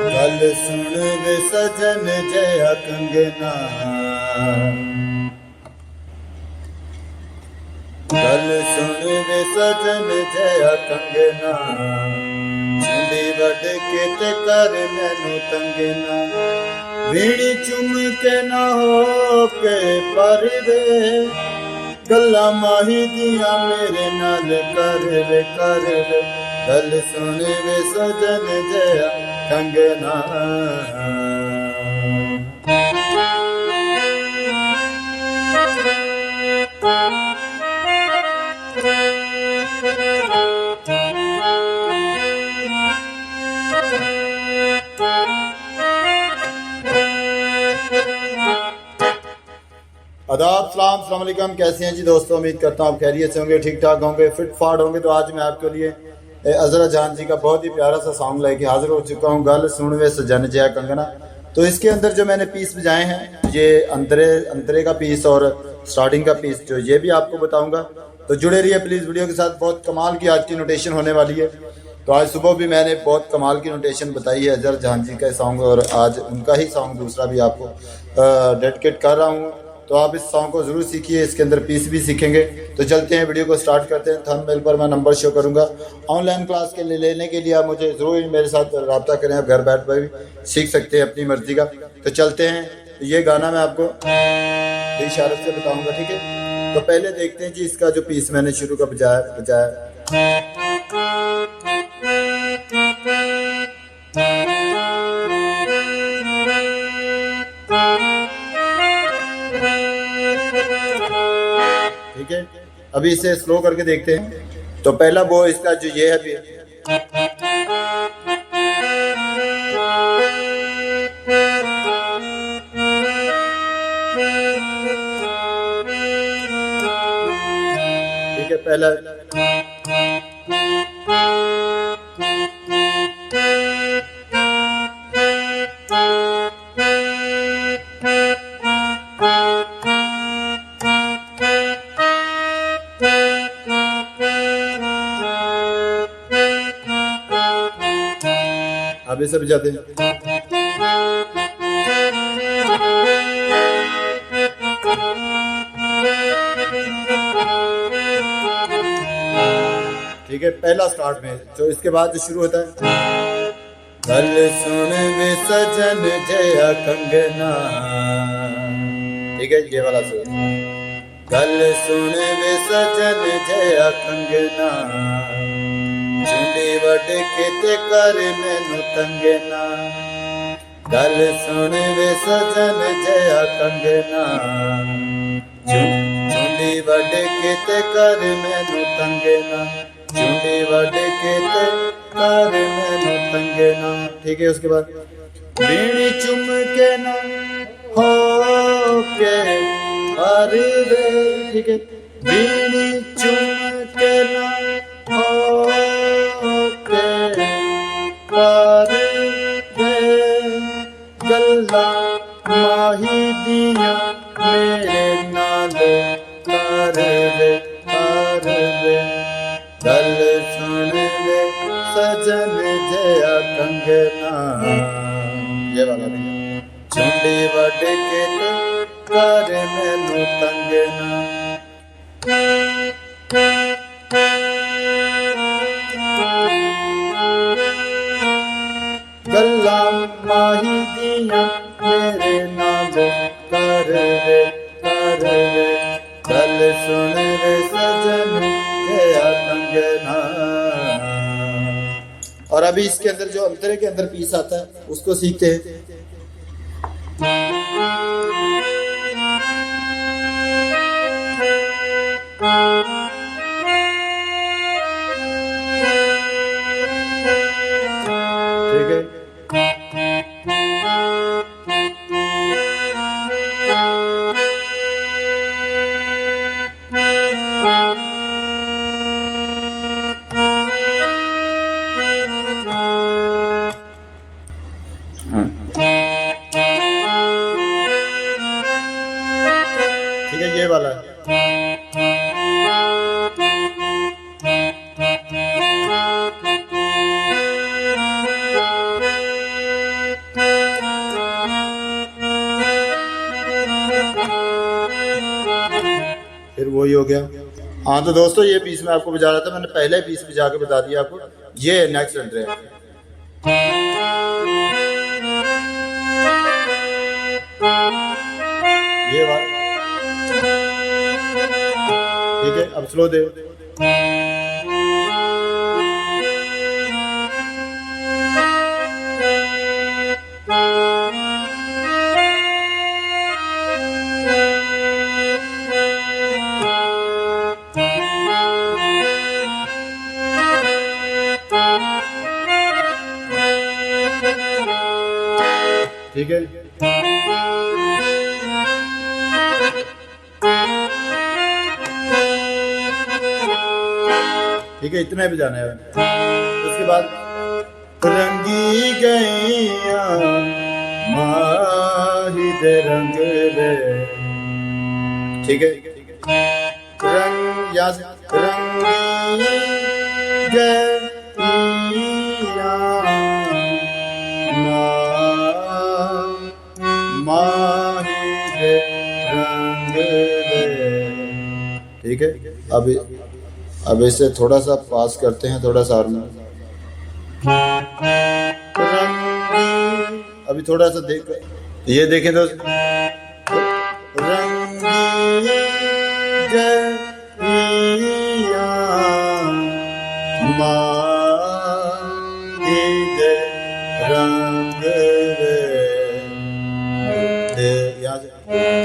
गल सुन वे सजन जया कंगना, गल सुन वे सजन जया कंगना, झुंडी वड के ते कर मैनू तंगना, वीणी चुम के ना हो के पर वे, गल्ला माही दिया मेरे नाल कर वे कर वे, गल सुन वे सजन जया कंगना। आदाब, सलाम, अस्सलाम वालेकुम। कैसे हैं जी दोस्तों? उम्मीद करता हूँ आप खैरियत से होंगे, ठीक ठाक होंगे, फिट फाट होंगे। तो आज मैं आपके लिए अजरा जान जी का बहुत ही प्यारा सा सॉन्ग लेके हाजिर हो चुका हूँ, गल सुन वे सजन जया कंगना। तो इसके अंदर जो मैंने पीस बजाए हैं, ये अंतरे का पीस और स्टार्टिंग का पीस, जो ये भी आपको बताऊंगा। तो जुड़े रहिए प्लीज़ वीडियो के साथ। बहुत कमाल की आज की नोटेशन होने वाली है। तो आज सुबह भी मैंने बहुत कमाल की नोटेशन बताई है अजहर जहान जी का सॉन्ग, और आज उनका ही सॉन्ग दूसरा भी आपको डेडिकेट कर रहा हूँ। तो आप इस सॉन्ग को ज़रूर सीखिए, इसके अंदर पीस भी सीखेंगे। तो चलते हैं, वीडियो को स्टार्ट करते हैं। थंबनेल पर मैं नंबर शो करूँगा। ऑनलाइन क्लास के लिए लेने के लिए आप मुझे ज़रूर मेरे साथ रब्ता करें, आप घर बैठ कर भी सीख सकते हैं अपनी मर्जी का। तो चलते हैं, ये गाना मैं आपको इशारत से बताऊँगा, ठीक है? तो पहले देखते हैं जी इसका जो पीस मैंने शुरू का बजाया। ठीक है, अभी इसे स्लो करके देखते हैं। तो पहला वो इसका जो ये है, ठीक है, पहला अब इसे बजाते हैं। ठीक है, पहला स्टार्ट में, तो इसके बाद जो शुरू होता है, गल सुन वे सजन जया कंगना। ठीक है, ये वाला सुर, गल सुन वे सजन जया कंगना, झुंडी वड के ते कर मैनू तंगना, गल सुन वे सजन जया कंगना, झुंडी वड के ते कर मैनू तंगना, झुंडी वड के ते कर मैनू तंगना। ठीक है, उसके बाद बीड़ी चुम के ना हो के पर वे। ठीक है, बीड़ी चुम के ना हो पर वे, गल्ला माही दिया मेरे नाल कर वे कर वे, गल सुन वे सजन जया कंगना। ये वाला भी, झुंडी वड के ते कर मैनू तंगना। गल्ला माही दिया मेरे नाल कर वे कर वे, गल सुन वे सजन जया कंगना। और अभी इसके अंदर जो अंतरे के अंदर पीस आता है उसको सीखते हैं। ठीक है, ठीक है, ये वाला है। फिर वही हो गया। हाँ तो दोस्तों ये पीस मैं आपको बजा रहा था, मैंने पहले पीस बजा के बता दिया आपको। ये नेक्स्ट एंट्री है, ये वाला, ठीक है। अब स्लो दे, ठीक है। ठीक है, इतना ही बजाना है। उसके बाद रंगी गैया माही दे रंग ले, ठीक है। रंग यहाँ से रंगी गैया माही दे रंग ले, ठीक है। अब इसे थोड़ा सा पास करते हैं, थोड़ा सा हारमोनियम। अभी थोड़ा सा देख, ये देखें तो रंगी गैया माही दे रंग दे, यहाँ से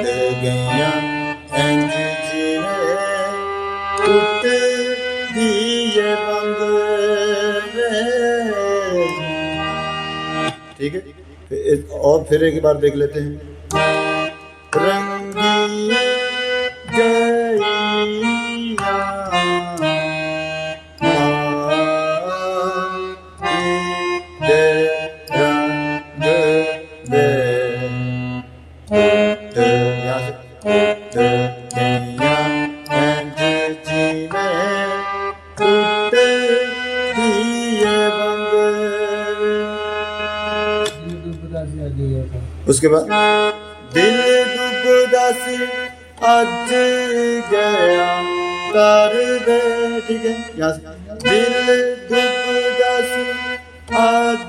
दे गैया इंज जीवे टूट दिए बंग, ठीक है। और फिर एक बार देख लेते हैं। रंगी गैया दे रंग दे, यहाँ से गैया इंज जीवे टूट दिए बंग। उसके बाद दिल दुबदासी आज गया तार दे, ठीक है। यहाँ से दिल दुबदासी आज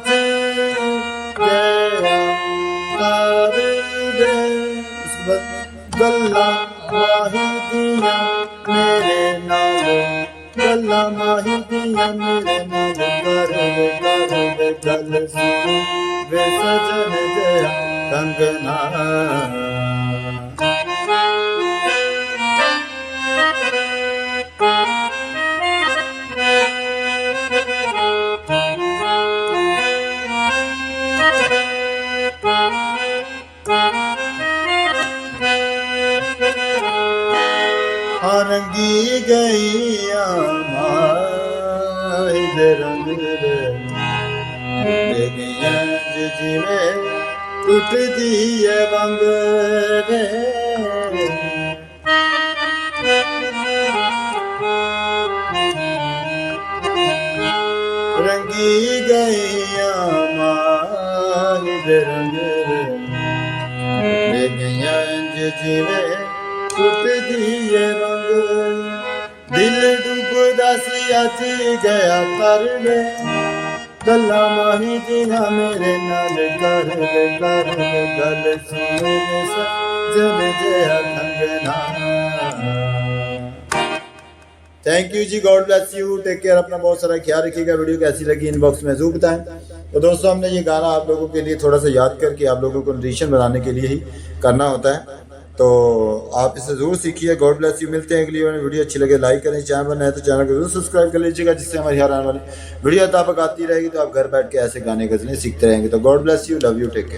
गया तार दे। उसके बाद गल्ला माही दिया मेरे नाल, गल्ला माही दिया मेरे नाल, कर गल सुन वे सजन जया कंगना। रंगी गैया माही दे रंग दे गैया जीवे टूट दिए बंग रे। रंगी गैया माही दे रंग दे गैया जीवे टूट दिए रंग। दिल डूबदा सी अच गया तर ले, गल्ला माही दिया मेरे नाल, कर गल सुन सजन जया कंगना। Thank you ji, God bless you, take care, अपना बहुत सारा ख्याल रखिएगा। वीडियो कैसी लगी इनबॉक्स में जरूर बताएं। तो दोस्तों हमने ये गाना आप लोगों के लिए थोड़ा सा याद करके आप लोगों को कंडीशन बनाने के लिए ही करना होता है, तो आप इसे जरूर सीखिए। गॉड ब्लेस यू, मिलते हैं अगली वीडियो। अच्छी लगे लाइक करें, चैनल पर नए तो चैनल को जरूर सब्सक्राइब कर लीजिएगा, जिससे हमारी हर आने वाली वीडियो तक आती रहेगी। तो आप घर बैठ के ऐसे गाने गजलें सीखते रहेंगे। तो God bless you, love you, take care.